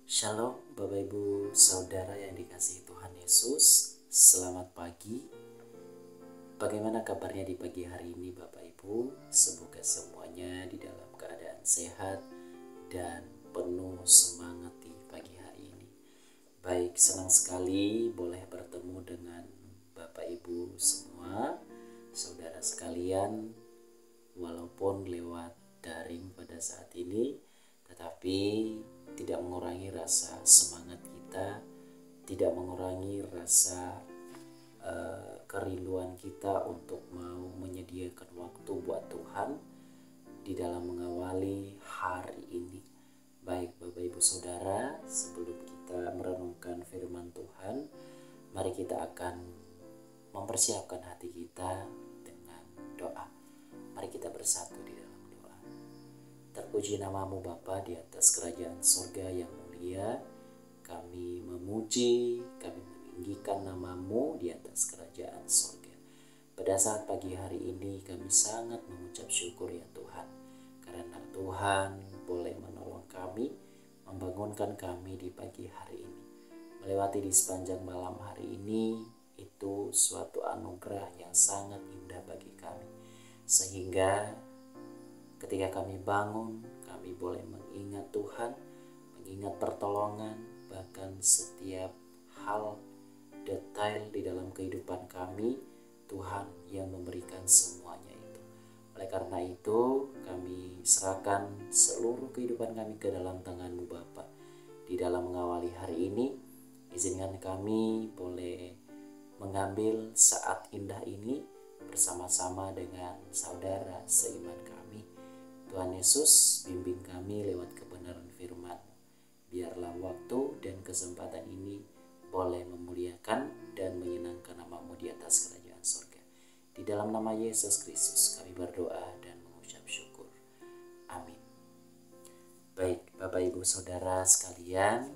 Shalom Bapak Ibu Saudara yang dikasihi Tuhan Yesus. Selamat pagi. Bagaimana kabarnya di pagi hari ini Bapak Ibu? Semoga semuanya di dalam keadaan sehat dan penuh semangat di pagi hari ini. Baik, senang sekali boleh bertemu dengan Bapak Ibu semua, saudara sekalian, walaupun lewat daring pada saat ini, tetapi tidak mengurangi rasa semangat kita, tidak mengurangi rasa kerinduan kita untuk mau menyediakan waktu buat Tuhan di dalam mengawali hari ini. Baik Bapak Ibu Saudara, sebelum kita merenungkan firman Tuhan, mari kita akan mempersiapkan hati kita dengan doa. Mari kita bersatu di dalam doa. Terpuji namamu Bapa di atas kerajaan surga yang mulia. Kami memuji, kami meninggikan namamu di atas kerajaan surga. Pada saat pagi hari ini kami sangat mengucap syukur ya Tuhan. Karena Tuhan boleh menolong kami, membangunkan kami di pagi hari ini. Melewati di sepanjang malam hari ini, itu suatu anugerah yang sangat indah bagi kami. Sehingga ketika kami bangun, kami boleh mengingat Tuhan, mengingat pertolongan, bahkan setiap hal detail di dalam kehidupan kami, Tuhan yang memberikan semuanya itu. Oleh karena itu, kami serahkan seluruh kehidupan kami ke dalam tangan-Mu Bapa. Di dalam mengawali hari ini, izinkan kami boleh mengambil saat indah ini bersama-sama dengan saudara seiman kami. Tuhan Yesus, bimbing kami lewat kebenaran firman-Mu. Biarlah waktu dan kesempatan ini boleh memuliakan dan menyenangkan nama-Mu di atas kerajaan surga. Di dalam nama Yesus Kristus kami berdoa dan mengucap syukur. Amin. Baik Bapak Ibu Saudara sekalian,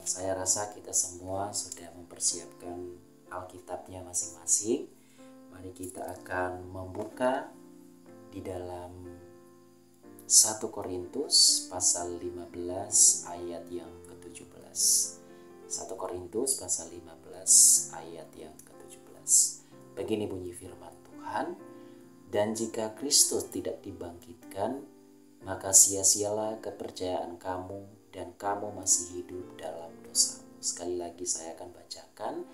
saya rasa kita semua sudah mempersiapkan Alkitabnya masing-masing. Mari kita akan membuka di dalam 1 Korintus pasal 15 ayat yang ke-17. 1 Korintus pasal 15 ayat yang ke-17. Begini bunyi firman Tuhan, "Dan jika Kristus tidak dibangkitkan, maka sia-sialah kepercayaan kamu dan kamu masih hidup dalam dosamu." Sekali lagi saya akan bacakan,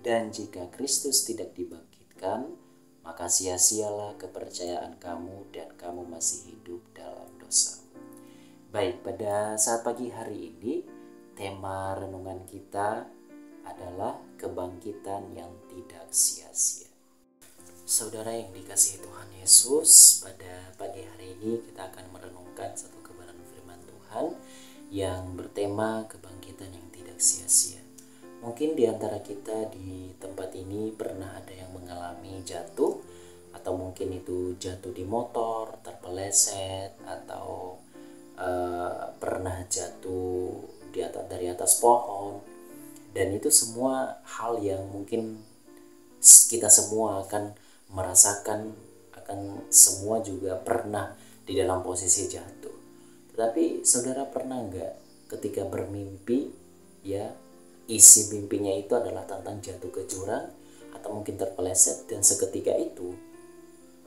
"Dan jika Kristus tidak dibangkitkan, maka sia-sialah kepercayaan kamu dan kamu masih hidup dalam dosamu." Baik, pada saat pagi hari ini, tema renungan kita adalah kebangkitan yang tidak sia-sia. Saudara yang dikasihi Tuhan Yesus, pada pagi hari ini kita akan merenungkan satu kebenaran firman Tuhan yang bertema kebangkitan yang tidak sia-sia. Mungkin di antara kita di tempat ini pernah ada yang mengalami jatuh, atau mungkin itu jatuh di motor, terpeleset, atau pernah jatuh dari atas pohon. Dan itu semua hal yang mungkin kita semua akan merasakan, akan semua juga pernah di dalam posisi jatuh. Tetapi saudara pernah nggak ketika bermimpi, ya, isi mimpinya itu adalah tentang jatuh ke jurang atau mungkin terpeleset, dan seketika itu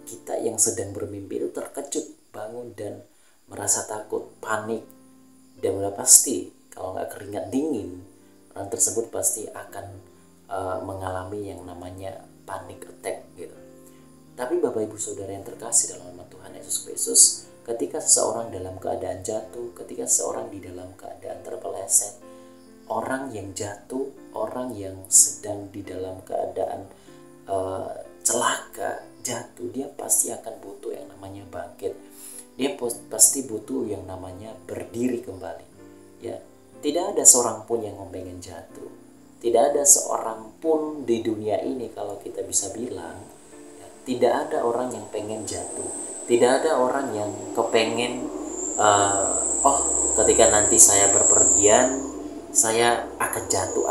kita yang sedang bermimpi itu terkejut, bangun dan merasa takut, panik, dan udah pasti kalau nggak keringat dingin, orang tersebut pasti akan mengalami yang namanya panic attack gitu. Tapi Bapak Ibu Saudara yang terkasih dalam nama Tuhan Yesus Kristus, ketika seseorang dalam keadaan jatuh, ketika seseorang di dalam keadaan terpeleset, orang yang jatuh, orang yang sedang di dalam keadaan celaka, jatuh, dia pasti akan butuh yang namanya bangkit. Dia pasti butuh yang namanya berdiri kembali. Ya, tidak ada seorang pun yang pengen jatuh. Tidak ada seorang pun di dunia ini, kalau kita bisa bilang, ya, tidak ada orang yang pengen jatuh. Tidak ada orang yang kepengen, ketika nanti saya berpergian, saya akan jatuh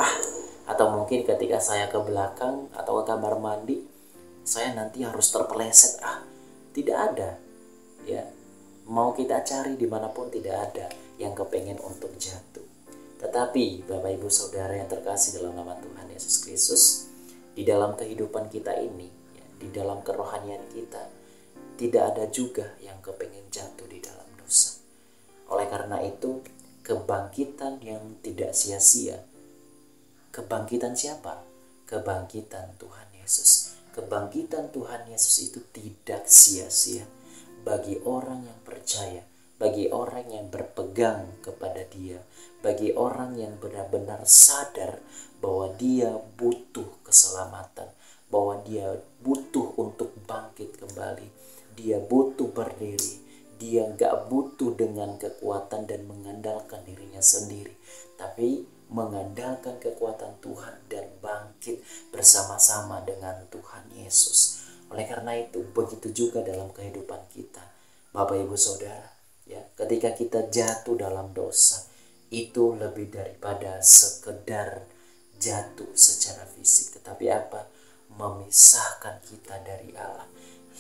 atau mungkin ketika saya ke belakang atau ke kamar mandi, saya nanti harus terpeleset. Tidak ada, ya. mau kita cari dimanapun tidak ada yang kepengen untuk jatuh. Tetapi Bapak Ibu Saudara yang terkasih dalam nama Tuhan Yesus Kristus, di dalam kehidupan kita ini, ya, di dalam kerohanian kita, tidak ada juga yang kepengen jatuh di dalam dosa. Oleh karena itu, kebangkitan yang tidak sia-sia. Kebangkitan siapa? Kebangkitan Tuhan Yesus. Kebangkitan Tuhan Yesus itu tidak sia-sia bagi orang yang percaya, bagi orang yang berpegang kepada Dia, bagi orang yang benar-benar sadar bahwa dia butuh keselamatan, bahwa dia butuh untuk bangkit kembali, dia butuh berdiri, dia gak butuh dengan kekuatan dan mengandalkan dirinya sendiri, tapi mengandalkan kekuatan Tuhan dan bangkit bersama-sama dengan Tuhan Yesus. Oleh karena itu, begitu juga dalam kehidupan kita, Bapak Ibu Saudara, ya, ketika kita jatuh dalam dosa, itu lebih daripada sekedar jatuh secara fisik, tetapi apa? Memisahkan kita dari Allah,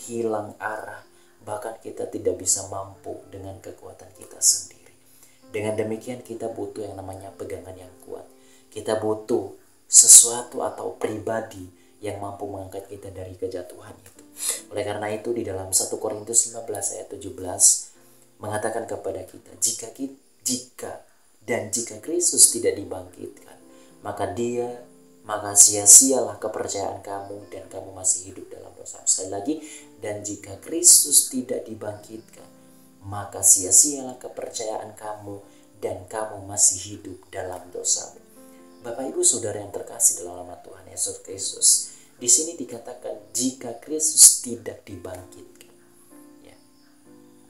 hilang arah, bahkan kita tidak bisa mampu dengan kekuatan kita sendiri. Dengan demikian kita butuh yang namanya pegangan yang kuat. Kita butuh sesuatu atau pribadi yang mampu mengangkat kita dari kejatuhan itu. Oleh karena itu di dalam 1 Korintus 15 ayat 17 mengatakan kepada kita, jika Kristus tidak dibangkitkan, maka sia-sialah kepercayaan kamu dan kamu masih hidup dalam dosa. Sekali lagi, dan jika Kristus tidak dibangkitkan, maka sia-sialah kepercayaan kamu dan kamu masih hidup dalam dosa. Bapak Ibu Saudara yang terkasih dalam nama Tuhan Yesus Kristus, di sini dikatakan jika Kristus tidak dibangkitkan. Ya.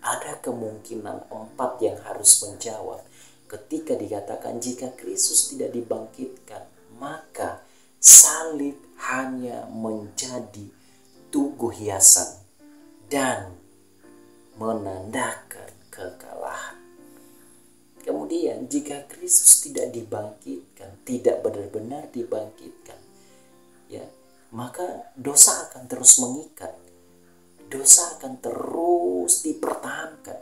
Ada kemungkinan 4 yang harus menjawab ketika dikatakan jika Kristus tidak dibangkitkan, maka salib hanya menjadi tugu hiasan dan menandakan kekalahan. Kemudian jika Kristus tidak dibangkitkan, tidak benar-benar dibangkitkan, ya, maka dosa akan terus mengikat. Dosa akan terus dipertahankan.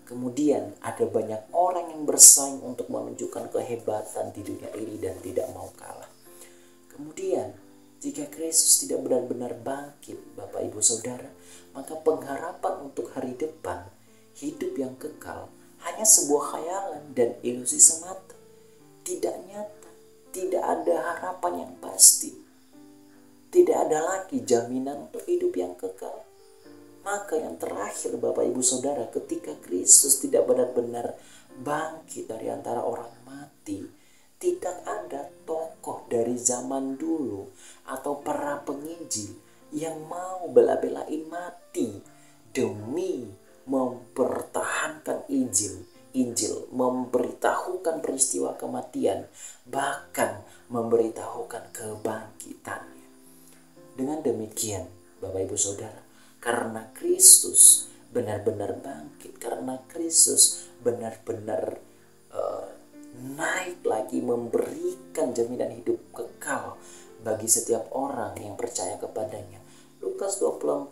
Kemudian ada banyak orang yang bersaing untuk menunjukkan kehebatan di dunia ini dan tidak mau kalah. Kemudian jika Kristus tidak benar-benar bangkit, Bapak Ibu Saudara, maka pengharapan untuk hari depan, hidup yang kekal, hanya sebuah khayalan dan ilusi semata. Tidak nyata, tidak ada harapan yang pasti. Tidak ada lagi jaminan untuk hidup yang kekal. Maka yang terakhir Bapak Ibu Saudara, ketika Kristus tidak benar-benar bangkit dari antara orang mati, tidak ada tokoh dari zaman dulu atau para penginjil yang mau bela-belain mati demi mempertahankan Injil, memberitahukan peristiwa kematian, bahkan memberitahukan kebangkitannya. Dengan demikian, Bapak Ibu Saudara, karena Kristus benar-benar bangkit, karena Kristus benar-benar naik lagi memberikan jaminan hidup kekal bagi setiap orang yang percaya kepadanya. Lukas 24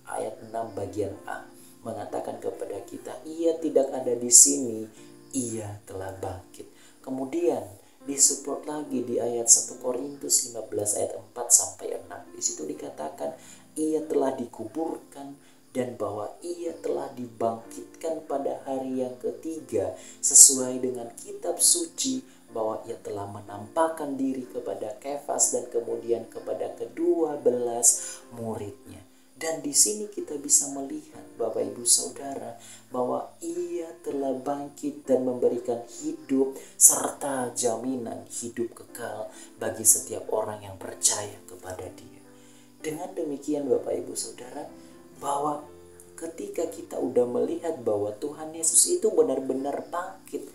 ayat 6 bagian A mengatakan kepada kita, ia tidak ada di sini, ia telah bangkit. Kemudian disupport lagi di ayat 1 Korintus 15 ayat 4 sampai 6. Di situ dikatakan ia telah dikuburkan dan bahwa ia telah dibangkitkan pada hari yang ketiga sesuai dengan kitab suci, bahwa ia telah menampakkan diri kepada Kefas dan kemudian kepada kedua belas muridnya. Dan di sini kita bisa melihat Bapak Ibu Saudara bahwa ia telah bangkit dan memberikan hidup serta jaminan hidup kekal bagi setiap orang yang percaya kepada Dia. Dengan demikian Bapak Ibu Saudara, bahwa ketika kita udah melihat bahwa Tuhan Yesus itu benar-benar bangkit,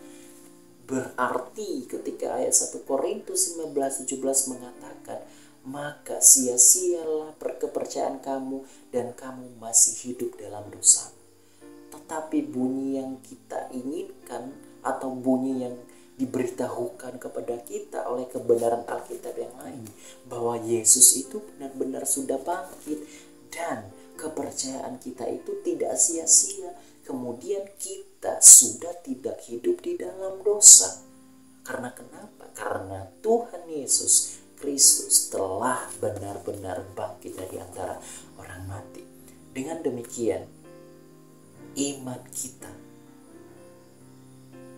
berarti ketika ayat 1 Korintus 15-17 mengatakan, maka sia-sialah kepercayaan kamu dan kamu masih hidup dalam dosa. Tetapi bunyi yang kita inginkan atau bunyi yang diberitahukan kepada kita oleh kebenaran Alkitab yang lain, bahwa Yesus itu benar-benar sudah bangkit dan kepercayaan kita itu tidak sia-sia. kemudian kita sudah tidak hidup di dalam dosa. Karena kenapa? Karena Tuhan Yesus Kristus telah benar-benar bangkit dari antara orang mati. Dengan demikian, iman kita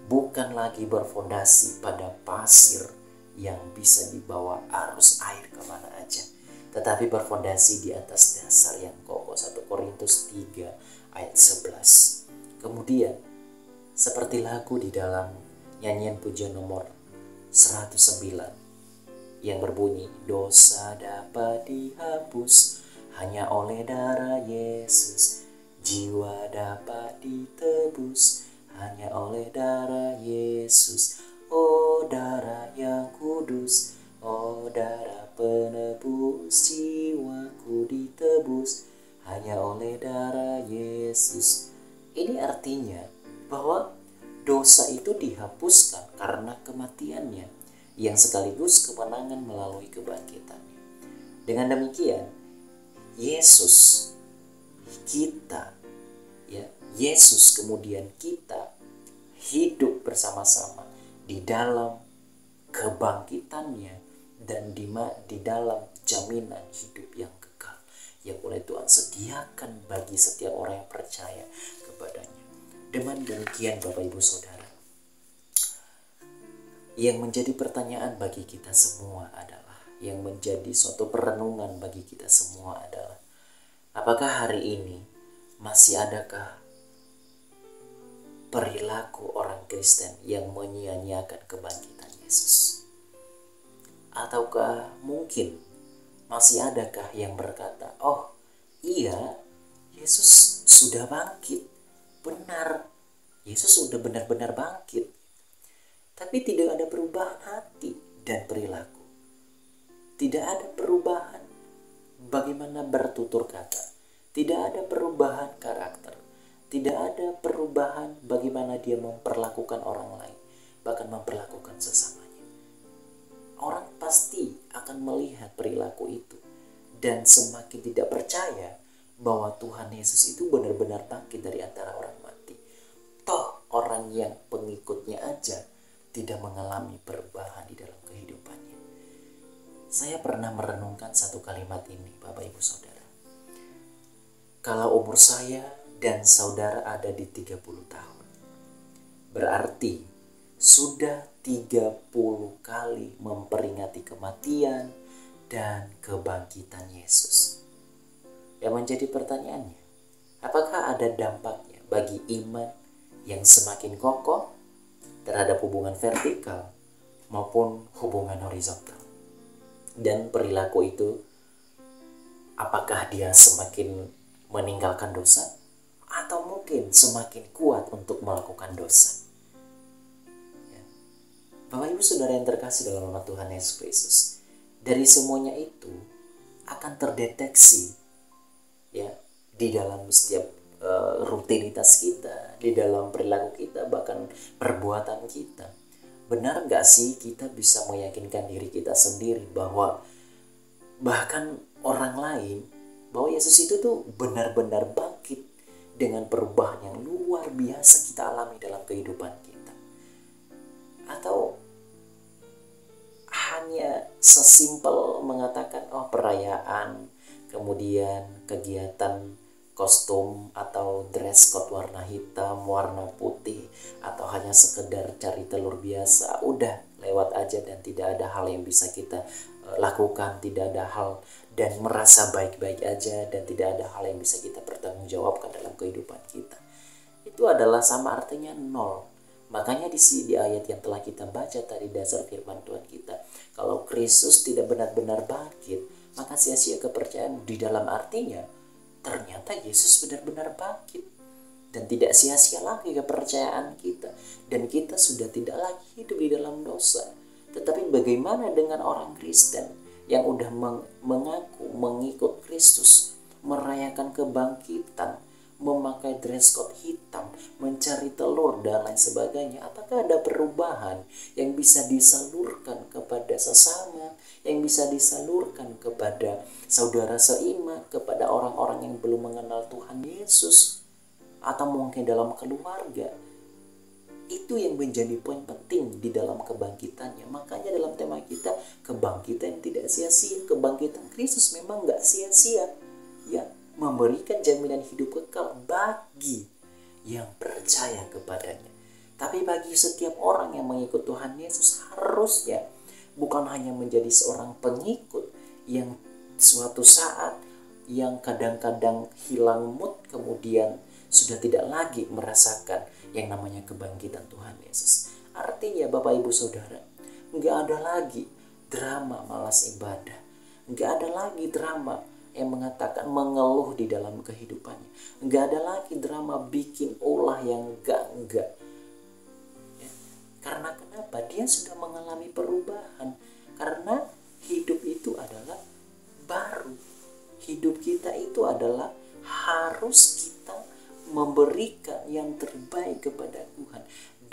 bukan lagi berfondasi pada pasir yang bisa dibawa arus air kemana aja, tetapi berfondasi di atas dasar yang kokoh. 1 Korintus 3 ayat 11. Kemudian, seperti lagu di dalam nyanyian pujian nomor 109 yang berbunyi, dosa dapat dihapus hanya oleh darah Yesus, jiwa dapat ditebus hanya oleh darah Yesus. Oh darah yang kudus, oh darah penebus, jiwaku ditebus hanya oleh darah Yesus. Ini artinya bahwa dosa itu dihapuskan karena kematiannya, yang sekaligus kemenangan melalui kebangkitannya. Dengan demikian, Yesus kita, ya, Yesus kemudian kita hidup bersama-sama di dalam kebangkitannya dan di dalam jaminan hidup yang kekal yang oleh Tuhan sediakan bagi setiap orang yang percaya kepadanya. Dengan demikian Bapak Ibu Saudara, yang menjadi pertanyaan bagi kita semua adalah, yang menjadi suatu perenungan bagi kita semua adalah, apakah hari ini masih adakah perilaku orang Kristen yang menyia-nyiakan kebangkitan Yesus? Ataukah mungkin masih adakah yang berkata, oh iya, Yesus sudah bangkit, benar, Yesus sudah benar-benar bangkit, tapi tidak ada perubahan hati dan perilaku. Tidak ada perubahan bagaimana bertutur kata. Tidak ada perubahan karakter. Tidak ada perubahan bagaimana dia memperlakukan orang lain, bahkan memperlakukan sesamanya. Orang pasti akan melihat perilaku itu dan semakin tidak percaya bahwa Tuhan Yesus itu benar-benar bangkit dari antara orang mati. Toh orang yang pengikutnya aja tidak mengalami perubahan di dalam kehidupannya. Saya pernah merenungkan satu kalimat ini, Bapak Ibu Saudara. Kalau umur saya dan saudara ada di 30 tahun, berarti sudah 30 kali memperingati kematian dan kebangkitan Yesus. Yang menjadi pertanyaannya, apakah ada dampaknya bagi iman yang semakin kokoh terhadap hubungan vertikal maupun hubungan horizontal? Dan perilaku itu, apakah dia semakin meninggalkan dosa atau mungkin semakin kuat untuk melakukan dosa? Ya. Bapak Ibu Saudara yang terkasih dalam nama Tuhan Yesus Kristus, dari semuanya itu akan terdeteksi, ya, di dalam setiap rutinitas kita, di dalam perilaku kita, bahkan perbuatan kita. Benar gak sih kita bisa meyakinkan diri kita sendiri bahwa bahkan orang lain, bahwa Yesus itu tuh benar-benar bangkit dengan perubahan yang luar biasa kita alami dalam kehidupan kita? Atau hanya sesimpel mengatakan, oh perayaan, kemudian kegiatan kostum atau dress code warna hitam, warna putih, atau hanya sekedar cari telur biasa, udah lewat aja dan tidak ada hal yang bisa kita lakukan, tidak ada hal, dan merasa baik-baik aja dan tidak ada hal yang bisa kita pertanggungjawabkan dalam kehidupan kita. Itu adalah sama artinya nol. Makanya di ayat yang telah kita baca tadi, dasar firman Tuhan kita, kalau Kristus tidak benar-benar bangkit, maka sia-sia kepercayaan. Di dalam artinya ternyata Yesus benar-benar bangkit dan tidak sia-sia lagi kepercayaan kita, dan kita sudah tidak lagi hidup di dalam dosa. Tetapi bagaimana dengan orang Kristen yang udah mengaku mengikut Kristus, merayakan kebangkitan, memakai dress code hitam, mencari telur dan lain sebagainya? Apakah ada perubahan yang bisa disalurkan kepada sesama, yang bisa disalurkan kepada saudara seiman, kepada orang-orang yang belum mengenal Tuhan Yesus? atau mungkin dalam keluarga. Itu yang menjadi poin penting di dalam kebangkitannya. Makanya dalam tema kita, kebangkitan yang tidak sia-sia. Kebangkitan Kristus memang gak sia-sia, ya, memberikan jaminan hidup kekal bagi yang percaya kepadanya. Tapi bagi setiap orang yang mengikut Tuhan Yesus, harusnya bukan hanya menjadi seorang pengikut yang suatu saat yang kadang-kadang hilang mood, kemudian sudah tidak lagi merasakan yang namanya kebangkitan Tuhan Yesus. Artinya Bapak Ibu Saudara, nggak ada lagi drama malas ibadah, nggak ada lagi drama yang mengatakan mengeluh di dalam kehidupannya, nggak ada lagi drama bikin ulah yang enggak. Ya. Karena kenapa? Dia sudah mengalami perubahan. Karena hidup itu adalah baru. Hidup kita itu adalah harus kita memberikan yang terbaik kepada Tuhan.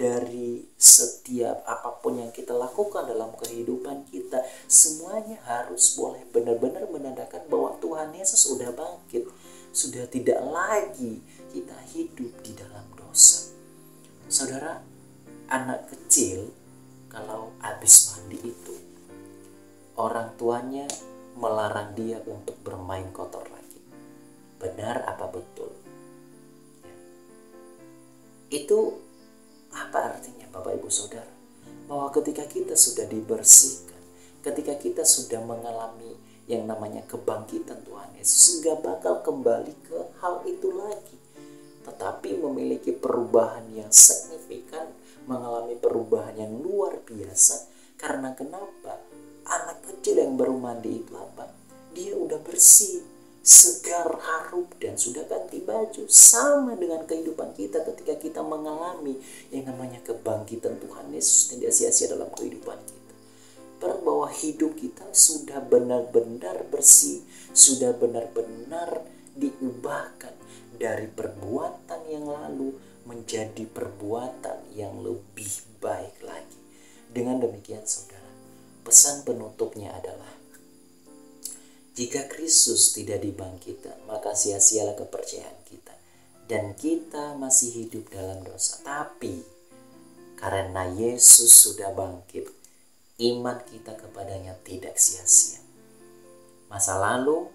Dari setiap apapun yang kita lakukan dalam kehidupan kita, semuanya harus boleh benar-benar menandakan bahwa Tuhan Yesus sudah bangkit. Sudah tidak lagi kita hidup di dalam dosa. Saudara, anak kecil kalau habis mandi itu, orang tuanya melarang dia untuk bermain kotor lagi. Benar apa betul? Itu apa artinya Bapak Ibu Saudara? Bahwa ketika kita sudah dibersihkan, ketika kita sudah mengalami yang namanya kebangkitan Tuhan Yesus, nggak bakal kembali ke hal itu lagi. Tetapi memiliki perubahan yang signifikan, mengalami perubahan yang luar biasa. Karena kenapa? Anak kecil yang baru mandi itu apa? Dia udah bersih, segar, harum, dan sudah ganti baju. Sama dengan kehidupan kita ketika kita mengalami yang namanya kebangkitan Tuhan Yesus, tidak sia-sia dalam kehidupan kita. Bahwa hidup kita sudah benar-benar bersih, sudah benar-benar diubahkan dari perbuatan yang lalu menjadi perbuatan yang lebih baik lagi. Dengan demikian saudara, pesan penutupnya adalah, jika Kristus tidak dibangkitkan, maka sia-sialah kepercayaan kita. Dan kita masih hidup dalam dosa. Tapi karena Yesus sudah bangkit, iman kita kepadanya tidak sia-sia. Masa lalu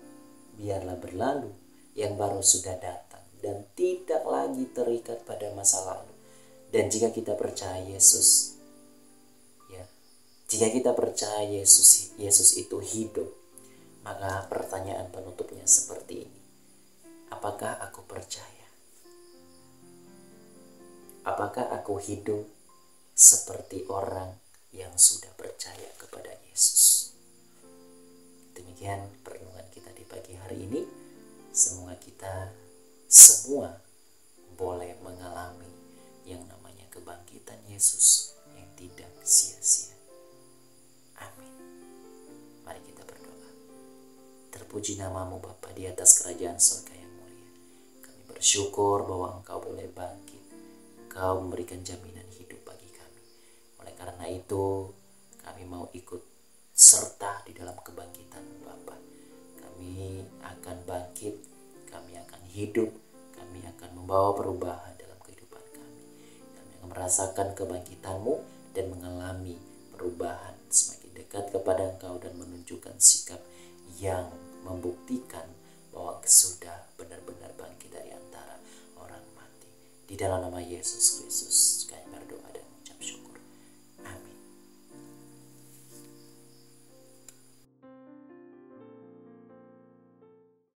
biarlah berlalu, yang baru sudah datang. Dan tidak lagi terikat pada masa lalu. Dan jika kita percaya Yesus, ya, jika kita percaya Yesus itu hidup, maka pertanyaan penutupnya seperti ini. Apakah aku percaya? Apakah aku hidup seperti orang yang sudah percaya kepada Yesus? Demikian perenungan kita di pagi hari ini. Semoga kita semua boleh mengalami yang namanya kebangkitan Yesus yang tidak sia-sia. Amin. Mari kita berdoa. Terpuji namamu Bapa di atas kerajaan surga yang mulia. Kami bersyukur bahwa Engkau boleh bangkit. Engkau memberikan jaminan hidup bagi kami. Oleh karena itu, kami mau ikut serta di dalam kebangkitan Bapa. Kami akan bangkit, kami akan hidup, kami akan membawa perubahan dalam kehidupan kami. Kami akan merasakan kebangkitan-Mu dan mengalami perubahan semakin dekat kepada Engkau dan menunjukkan sikap yang membuktikan bahwa sudah benar-benar bangkit dari antara orang mati. Di dalam nama Yesus Kristus.